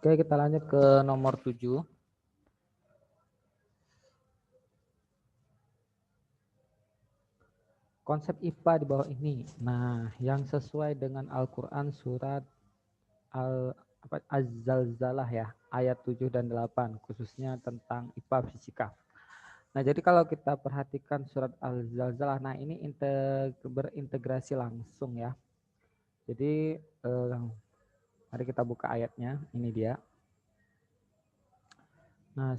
Oke, kita lanjut ke nomor 7. Konsep IPA di bawah ini. Nah, yang sesuai dengan Al-Quran surat Az-Zalzalah ya, ayat 7 dan 8, khususnya tentang IPA fisika. Nah, jadi kalau kita perhatikan surat Al-Zalzalah, nah ini berintegrasi langsung ya. Jadi, mari kita buka ayatnya, ini dia. Nah,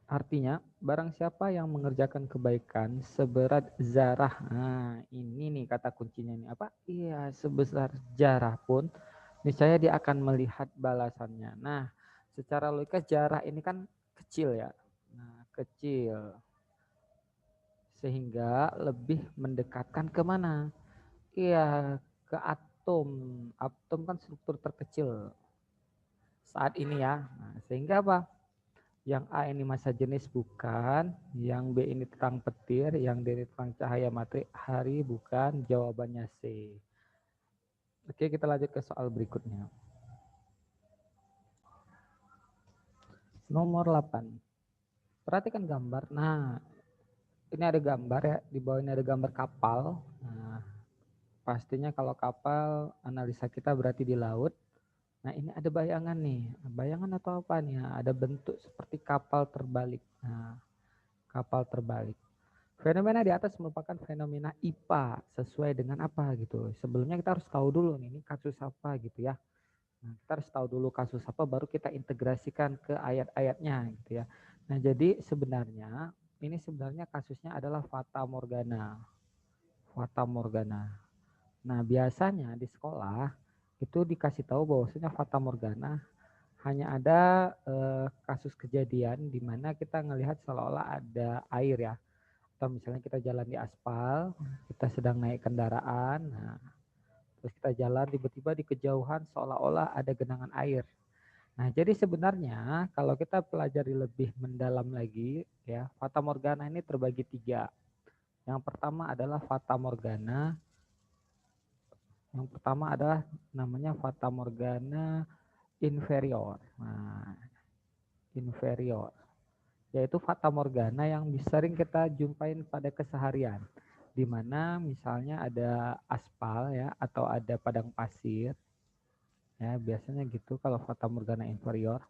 artinya, barang siapa yang mengerjakan kebaikan seberat zarah. Nah, ini nih kata kuncinya nih apa? Iya, sebesar zarah pun niscaya dia akan melihat balasannya. Nah, secara logika zarah ini kan kecil ya. Nah, kecil. Sehingga lebih mendekatkan ke mana? Iya, ke atom. Atom kan struktur terkecil saat ini ya. Nah, sehingga apa? Yang A ini massa jenis bukan, yang B ini terang petir, yang D ini terang cahaya matahari bukan, jawabannya C. Oke, kita lanjut ke soal berikutnya. Nomor 8. Perhatikan gambar. Nah, ini ada gambar ya, di bawah ini ada gambar kapal. Nah, pastinya kalau kapal analisa kita berarti di laut. Nah, ini ada bayangan nih. Bayangan atau apa nih? Ada bentuk seperti kapal terbalik. Nah, kapal terbalik. Fenomena di atas merupakan fenomena IPA sesuai dengan apa gitu. Sebelumnya kita harus tahu dulu nih, ini kasus apa gitu ya. Nah, kita harus tahu dulu kasus apa baru kita integrasikan ke ayat-ayatnya gitu ya. Nah, jadi sebenarnya ini sebenarnya kasusnya adalah fata morgana. Fata morgana. Nah, biasanya di sekolah itu dikasih tahu bahwasanya fata morgana hanya ada kasus kejadian di mana kita ngelihat seolah-olah ada air ya. Atau misalnya kita jalan di aspal, kita sedang naik kendaraan, nah, terus kita jalan tiba-tiba di kejauhan seolah-olah ada genangan air. Nah, jadi sebenarnya kalau kita pelajari lebih mendalam lagi, ya, fata morgana ini terbagi 3. Yang pertama adalah fata morgana. Yang pertama adalah namanya fata morgana inferior. Nah, inferior. Yaitu fata morgana yang sering kita jumpain pada keseharian. Di mana misalnya ada aspal ya atau ada padang pasir ya, biasanya gitu kalau fata morgana inferior.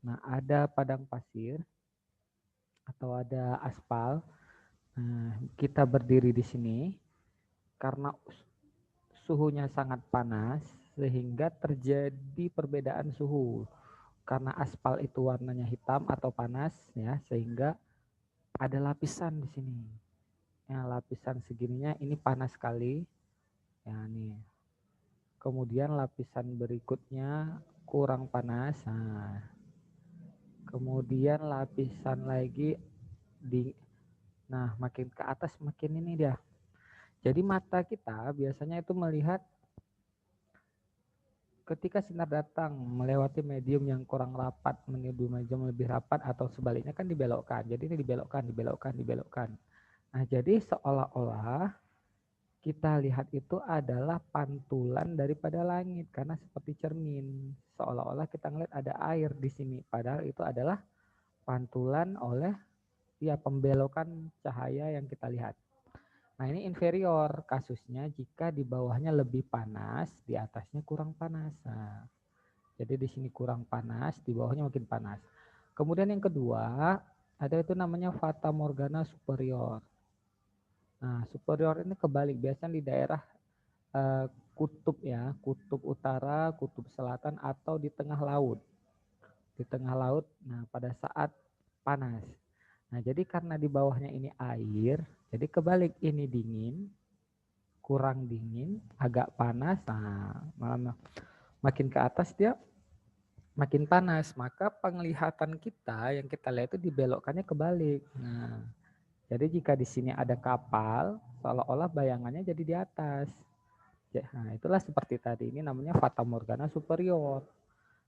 Nah, ada padang pasir atau ada aspal. Nah, kita berdiri di sini karena suhunya sangat panas sehingga terjadi perbedaan suhu. Karena aspal itu warnanya hitam atau panas ya, sehingga ada lapisan di sini. Ya, lapisan segininya ini panas sekali. Ya, nih. Kemudian lapisan berikutnya kurang panas. Nah, kemudian lapisan lagi di makin ke atas makin ini dia. Jadi mata kita biasanya itu melihat ketika sinar datang melewati medium yang kurang rapat menuju medium lebih rapat atau sebaliknya kan dibelokkan. Jadi ini dibelokkan. Nah, jadi seolah-olah kita lihat itu adalah pantulan daripada langit karena seperti cermin. Seolah-olah kita ngeliat ada air di sini, padahal itu adalah pantulan oleh ya pembelokan cahaya yang kita lihat. Nah, ini inferior kasusnya jika di bawahnya lebih panas, di atasnya kurang panas. Nah, jadi di sini kurang panas, di bawahnya makin panas. Kemudian yang kedua, ada itu namanya fata morgana superior. Nah, superior ini kebalik, biasanya di daerah kutub ya, kutub utara, kutub selatan atau di tengah laut. Di tengah laut, nah pada saat panas. Nah, jadi karena di bawahnya ini air, jadi kebalik ini dingin, kurang dingin, agak panas. Nah, makin ke atas dia makin panas, maka penglihatan kita yang kita lihat itu dibelokkannya kebalik. Nah, jadi jika di sini ada kapal, seolah-olah bayangannya jadi di atas. Nah, itulah seperti tadi, ini namanya fata morgana superior.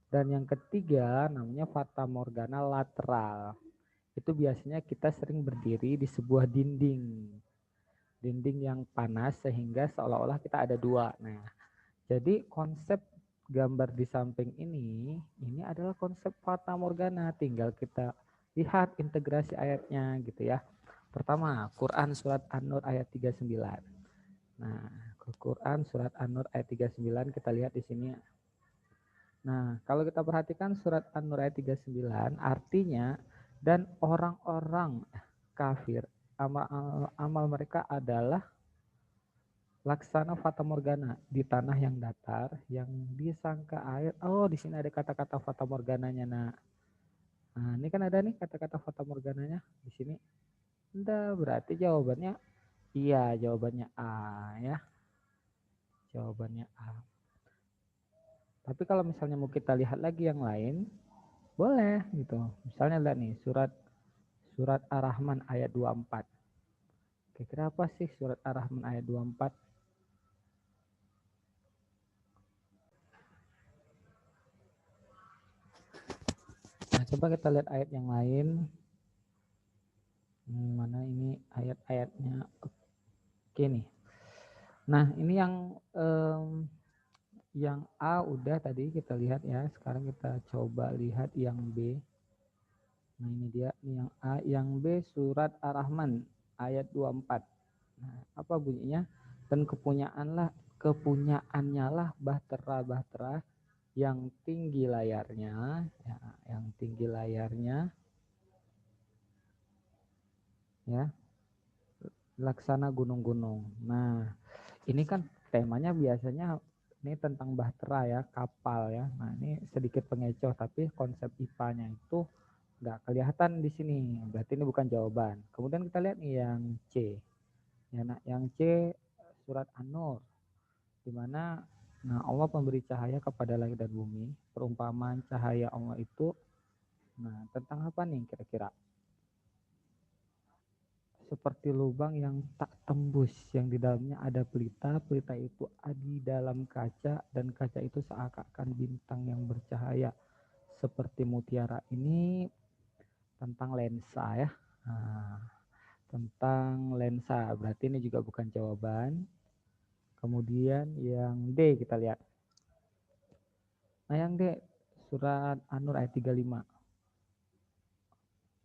Dan yang ketiga namanya fata morgana lateral. Itu biasanya kita sering berdiri di sebuah dinding. Dinding yang panas sehingga seolah-olah kita ada dua. Nah, jadi konsep gambar di samping ini adalah konsep fata morgana. Tinggal kita lihat integrasi ayatnya gitu ya. Pertama, Quran surat An-Nur ayat 39. Nah, Quran surat An-Nur ayat 39 kita lihat di sini. Nah, kalau kita perhatikan surat An-Nur ayat 39 artinya dan orang-orang kafir amal mereka adalah laksana fata morgana di tanah yang datar yang disangka air. Oh, di sini ada kata-kata fata morgananya. Nah, ini kan ada nih kata-kata fata morgananya di sini. Enggak, berarti jawabannya iya, jawabannya A ya. Jawabannya A. Tapi kalau misalnya mau kita lihat lagi yang lain, boleh gitu. Misalnya lihat nih surat Ar-Rahman ayat 24. Kira-kira apa sih surat Ar-Rahman ayat 24? Nah, coba kita lihat ayat yang lain. Mana ini ayat-ayatnya? Oke nih. Nah, ini yang A udah tadi kita lihat ya. Sekarang kita coba lihat yang B. Nah, ini dia yang A, yang B surat Ar-Rahman ayat 24. Nah, apa bunyinya? Dan kepunyaannya lah bahtera-bahtera yang tinggi layarnya, ya, yang tinggi layarnya, ya, laksana gunung-gunung. Nah, ini kan temanya biasanya ini tentang bahtera ya, kapal ya. Nah, ini sedikit pengecoh, tapi konsep IPA-nya itu nggak kelihatan di sini. Berarti ini bukan jawaban. Kemudian kita lihat nih yang C. Ya, nah, yang C surat An-Nur, di mana nah Allah memberi cahaya kepada langit dan bumi. Perumpamaan cahaya Allah itu, nah tentang apa nih kira-kira? Seperti lubang yang tak tembus, yang di dalamnya ada pelita, pelita itu ada di dalam kaca, dan kaca itu seakan-akan bintang yang bercahaya seperti mutiara. Ini tentang lensa ya. Nah, tentang lensa, berarti ini juga bukan jawaban. Kemudian yang D kita lihat. Nah yang D surat An-Nur ayat 35.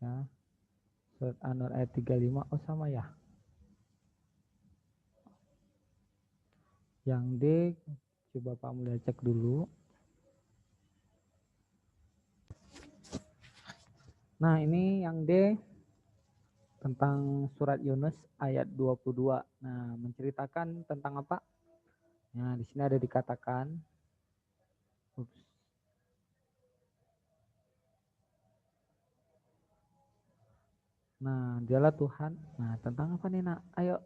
Ya, surat An-Nur ayat 35, oh sama ya. Yang D, coba Pak Mulia cek dulu. Nah ini yang D tentang surat Yunus ayat 22. Nah menceritakan tentang apa? Nah di sini ada dikatakan, ups. Nah dialah Tuhan. Nah tentang apa nih nak? Ayo.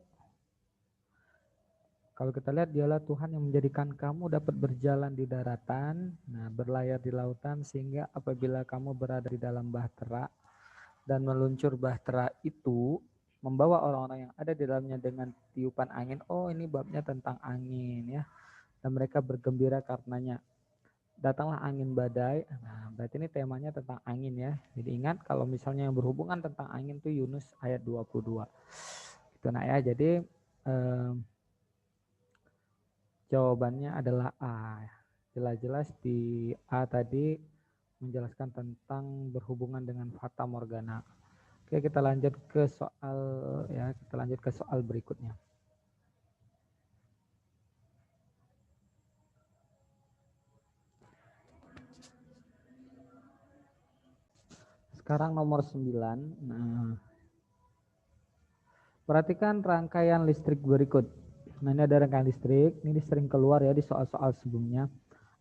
Kalau kita lihat dialah Tuhan yang menjadikan kamu dapat berjalan di daratan, nah berlayar di lautan, sehingga apabila kamu berada di dalam bahtera dan meluncur bahtera itu membawa orang-orang yang ada di dalamnya dengan tiupan angin. Oh ini babnya tentang angin ya. Dan mereka bergembira karenanya. Datanglah angin badai. Nah berarti ini temanya tentang angin ya. Jadi ingat kalau misalnya yang berhubungan tentang angin itu Yunus ayat 22. Itu nak ya. Jadi jawabannya adalah A. Jelas-jelas di A tadi menjelaskan tentang berhubungan dengan fata morgana. Oke, kita lanjut ke soal ya, kita lanjut ke soal berikutnya. Sekarang nomor 9. Nah, perhatikan rangkaian listrik berikut. Nah, ini ada rangkaian listrik, ini sering keluar ya di soal-soal sebelumnya.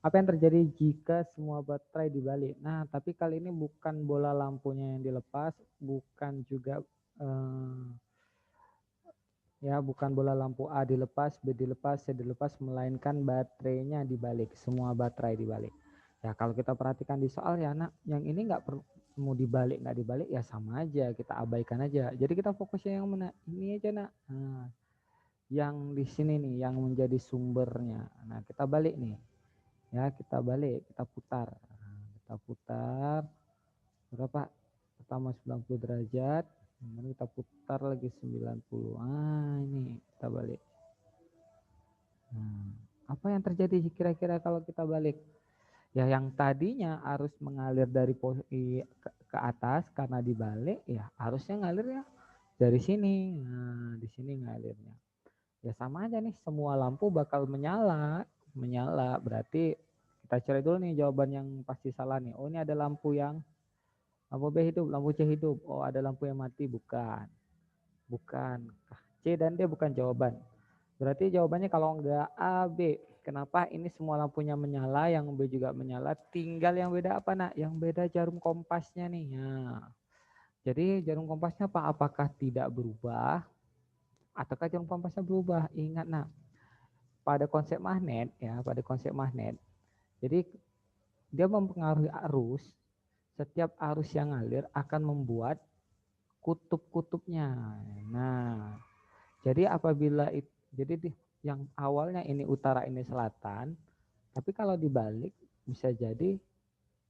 Apa yang terjadi jika semua baterai dibalik? Nah, tapi kali ini bukan bola lampunya yang dilepas, bukan juga ya bukan bola lampu A dilepas, B dilepas, C dilepas, melainkan baterainya dibalik, semua baterai dibalik. Ya kalau kita perhatikan di soal ya nak, yang ini nggak perlu mau dibalik nggak dibalik ya sama aja, kita abaikan aja. Jadi kita fokusnya yang mana? Ini aja nak. Nah, yang di sini nih yang menjadi sumbernya. Nah kita balik nih, ya kita balik, kita putar. Nah, kita putar berapa? Pertama 90 derajat. Kemudian kita putar lagi 90. Ah, ini kita balik. Nah, Apa yang terjadi kira-kira kalau kita balik? Ya yang tadinya arus mengalir dari ke atas karena dibalik, ya arusnya ngalir ya dari sini. Nah, di sini ngalirnya. Ya sama aja nih, semua lampu bakal menyala. Menyala berarti kita cari dulu nih jawaban yang pasti salah nih. Oh, ini ada lampu yang lampu B hidup, lampu C hidup. Oh, ada lampu yang mati, bukan. Bukan. C dan D bukan jawaban. Berarti jawabannya kalau enggak A, B. Kenapa ini semua lampunya menyala, yang B juga menyala, tinggal yang beda apa nak? Yang beda jarum kompasnya nih. Nah, jadi jarum kompasnya apa? Apakah tidak berubah? Ataukah jarum kompasnya berubah? Ingat nak, pada konsep magnet ya, pada konsep magnet. Jadi dia mempengaruhi arus. Setiap arus yang ngalir akan membuat kutub-kutubnya. Nah, jadi apabila jadi yang awalnya ini utara ini selatan, tapi kalau dibalik bisa jadi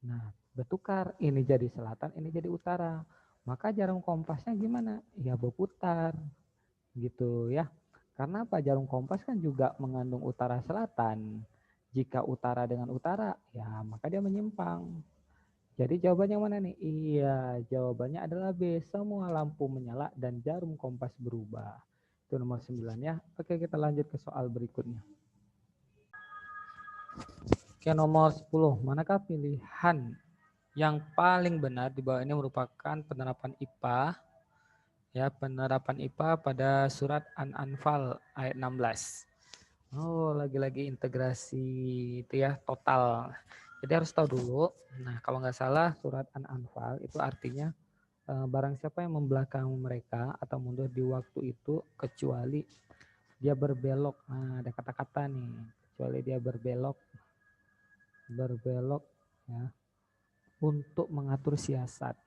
nah bertukar, ini jadi selatan, ini jadi utara. Maka jarum kompasnya gimana? Ya berputar gitu ya. Karena apa? Jarum kompas kan juga mengandung utara selatan. Jika utara dengan utara, ya maka dia menyimpang. Jadi jawabannya mana nih? Iya, jawabannya adalah B. Semua lampu menyala dan jarum kompas berubah. Itu nomor 9 ya. Oke, kita lanjut ke soal berikutnya. Oke, nomor 10. Manakah pilihan yang paling benar di bawah ini merupakan penerapan IPA? Ya, penerapan IPA pada surat An-Anfal ayat 16. Oh, lagi-lagi integrasi itu ya, total. Jadi harus tahu dulu. Nah, kalau nggak salah surat An-Anfal itu artinya barang siapa yang membelakangi mereka atau mundur di waktu itu kecuali dia berbelok. Nah, ada kata-kata nih, kecuali dia berbelok ya untuk mengatur siasat.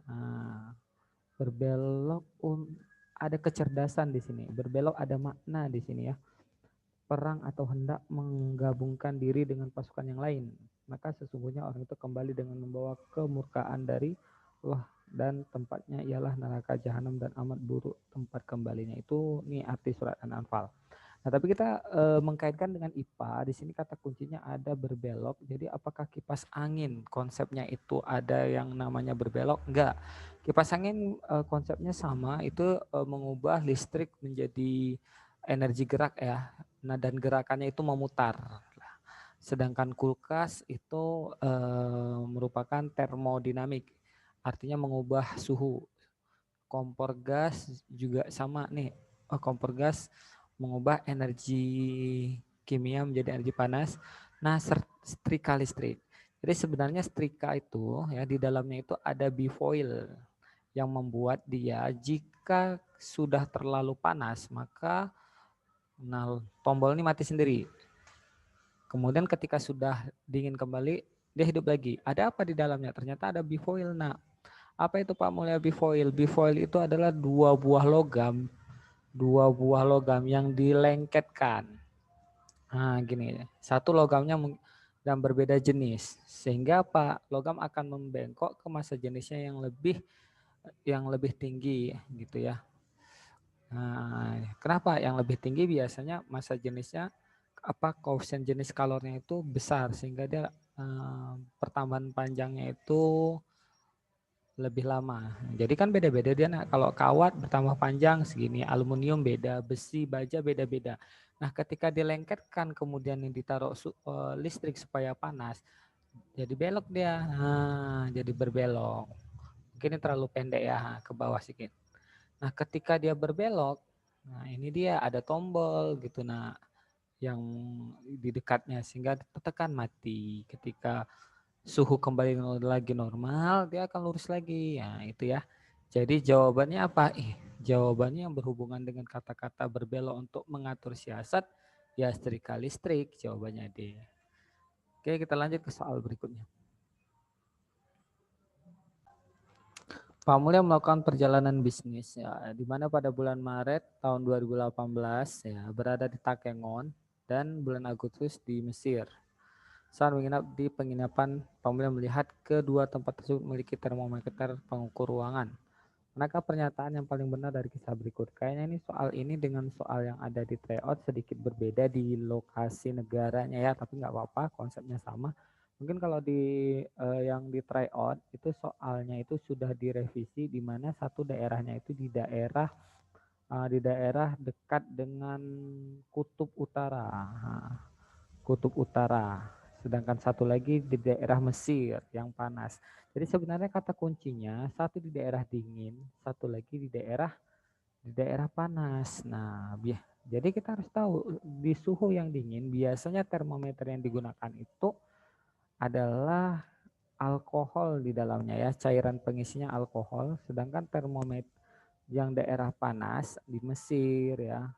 Nah, berbelok ada kecerdasan di sini. Berbelok ada makna di sini ya. Perang atau hendak menggabungkan diri dengan pasukan yang lain. Maka sesungguhnya orang itu kembali dengan membawa kemurkaan dari Allah dan tempatnya ialah neraka jahanam dan amat buruk tempat kembalinya. Itu nih arti surat An-Anfal. Nah, tapi kita mengkaitkan dengan IPA, di sini kata kuncinya ada berbelok. Jadi apakah kipas angin konsepnya itu ada yang namanya berbelok? Enggak. Kipas angin konsepnya sama, itu mengubah listrik menjadi energi gerak ya. Nah, dan gerakannya itu memutar. Sedangkan kulkas itu merupakan termodinamik, artinya mengubah suhu. Kompor gas juga sama nih. Kompor gas mengubah energi kimia menjadi energi panas. Nah, setrika listrik. Jadi sebenarnya setrika itu ya di dalamnya itu ada bifoil yang membuat dia jika sudah terlalu panas maka nah tombol ini mati sendiri. Kemudian ketika sudah dingin kembali dia hidup lagi. Ada apa di dalamnya? Ternyata ada bifoil. Nah, apa itu Pak Mulya bifoil? Bifoil itu adalah dua buah logam yang dilengketkan. Nah, gini, satu logamnya dan berbeda jenis, sehingga apa? Logam akan membengkok ke massa jenisnya yang lebih tinggi, gitu ya. Nah, kenapa yang lebih tinggi? Biasanya massa jenisnya koefisien jenis kalornya itu besar, sehingga dia pertambahan panjangnya itu lebih lama. Jadi kan beda-beda dia. Nah, kalau kawat bertambah panjang segini, aluminium beda, besi, baja beda-beda. Nah, ketika dilengketkan kemudian yang ditaruh listrik supaya panas, jadi belok dia. Nah, jadi berbelok. Mungkin ini terlalu pendek ya, ke bawah sedikit. Nah, ketika dia berbelok, nah ini dia ada tombol gitu. Nah, yang di dekatnya sehingga tekan mati. Ketika suhu kembali lagi normal, dia akan lurus lagi. Ya, itu ya. Jadi jawabannya apa? Jawabannya yang berhubungan dengan kata-kata berbelok untuk mengatur siasat, ya setrika listrik, jawabannya D. Oke, kita lanjut ke soal berikutnya. Pak Mulya melakukan perjalanan bisnis ya, di mana pada bulan Maret tahun 2018 ya berada di Takengon dan bulan Agustus di Mesir. Saat menginap di penginapan, Pak Mulya melihat kedua tempat tersebut memiliki termometer pengukur ruangan. Manakah pernyataan yang paling benar dari kisah berikut? Kayaknya ini soal ini dengan soal yang ada di tryout sedikit berbeda di lokasi negaranya ya, tapi nggak apa-apa, konsepnya sama. Mungkin kalau di yang di tryout itu soalnya itu sudah direvisi di mana satu daerahnya itu di daerah dekat dengan kutub utara. Kutub utara. Sedangkan satu lagi di daerah Mesir yang panas. Jadi sebenarnya kata kuncinya satu di daerah dingin, satu lagi di daerah panas. Nah, jadi kita harus tahu di suhu yang dingin biasanya termometer yang digunakan itu adalah alkohol di dalamnya ya, cairan pengisinya alkohol, sedangkan termometer yang daerah panas di Mesir ya,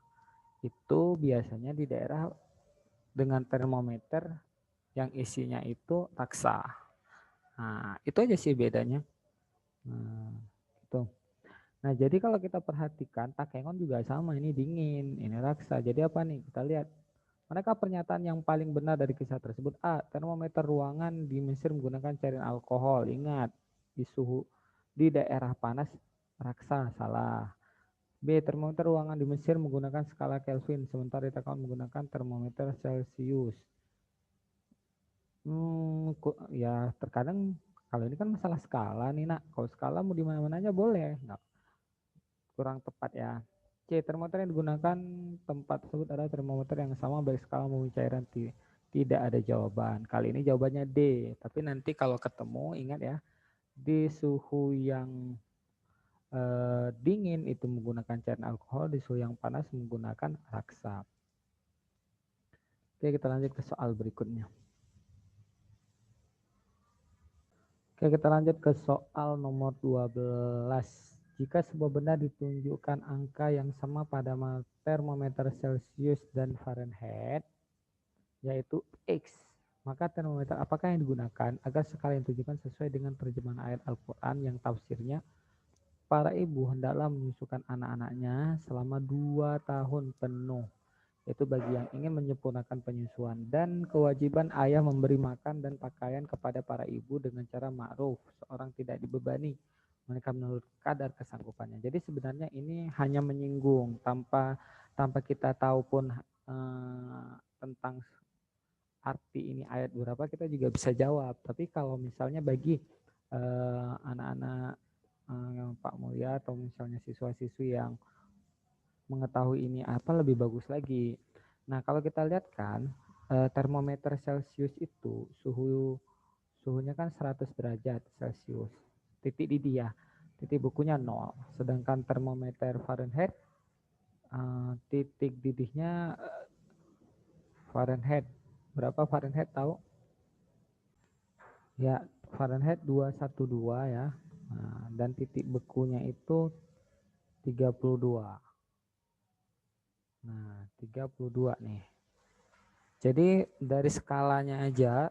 itu biasanya di daerah dengan termometer yang isinya itu raksa. Nah, itu aja sih bedanya. Nah, itu. Nah, jadi kalau kita perhatikan Takengon juga sama, ini dingin, ini raksa. Jadi apa nih? Kita lihat. Manakah pernyataan yang paling benar dari kisah tersebut? A. Termometer ruangan di Mesir menggunakan cairan alkohol. Ingat, di daerah panas raksa, salah. B. Termometer ruangan di Mesir menggunakan skala Kelvin, sementara di Takengon menggunakan termometer Celcius. Ya terkadang kalau ini kan masalah skala nih nak. Kalau skala mau di mana-mana aja boleh, nggak kurang tepat ya. C. Termometer yang digunakan tempat tersebut adalah termometer yang sama baik skala maupun cairan. Tidak ada jawaban. Kali ini jawabannya D. Tapi nanti kalau ketemu ingat ya, di suhu yang dingin itu menggunakan cairan alkohol, di suhu yang panas menggunakan raksa. Oke, kita lanjut ke soal berikutnya. Oke, kita lanjut ke soal nomor 12. Jika sebuah benda ditunjukkan angka yang sama pada termometer Celcius dan Fahrenheit, yaitu X, maka termometer apakah yang digunakan agar skala yang ditunjukkan sesuai dengan terjemahan ayat Al-Quran yang tafsirnya, para ibu hendaklah menyusukan anak-anaknya selama 2 tahun penuh, yaitu bagi yang ingin menyempurnakan penyusuan, dan kewajiban ayah memberi makan dan pakaian kepada para ibu dengan cara ma'ruf, seorang tidak dibebani mereka menurut kadar kesanggupannya. Jadi sebenarnya ini hanya menyinggung tanpa kita tahu pun tentang arti ini ayat berapa kita juga bisa jawab. Tapi kalau misalnya bagi anak-anak Pak Mulya atau misalnya siswa-siswi yang mengetahui ini apa lebih bagus lagi. Nah, kalau kita lihat kan termometer Celcius itu suhunya kan 100 derajat Celcius. Titik didih ya. Titik bukunya 0. Sedangkan termometer Fahrenheit titik didihnya Fahrenheit. Berapa Fahrenheit tahu? Ya, Fahrenheit 212 ya. Nah, dan titik bekunya itu 32. Nah, 32 nih. Jadi dari skalanya aja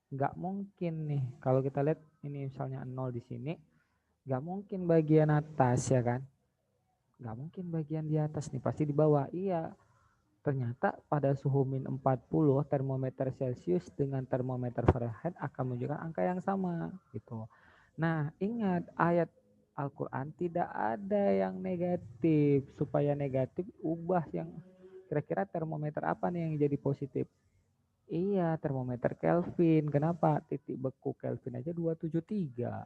nggak mungkin nih. Kalau kita lihat ini misalnya 0 di sini, nggak mungkin bagian atas ya kan. Nggak mungkin bagian di atas nih, pasti di bawah. Iya, ternyata pada suhu min 40 termometer Celcius dengan termometer Fahrenheit akan menunjukkan angka yang sama gitu. Nah, ingat ayat Al-Quran tidak ada yang negatif. Supaya negatif, ubah yang kira-kira termometer apa nih yang jadi positif? Iya, termometer Kelvin. Kenapa? Titik beku Kelvin aja 273.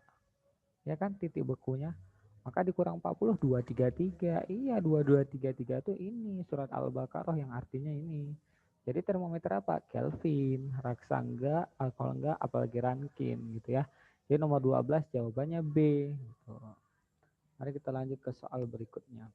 Ya kan titik bekunya. Maka dikurang 40, 233. Iya, 2233 itu ini surat Al-Baqarah yang artinya ini. Jadi termometer apa? Kelvin. Raksa enggak, alkohol enggak, apalagi Rankin gitu ya. Jadi nomor 12 jawabannya B. Gitu. Mari kita lanjut ke soal berikutnya.